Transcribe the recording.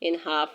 1.5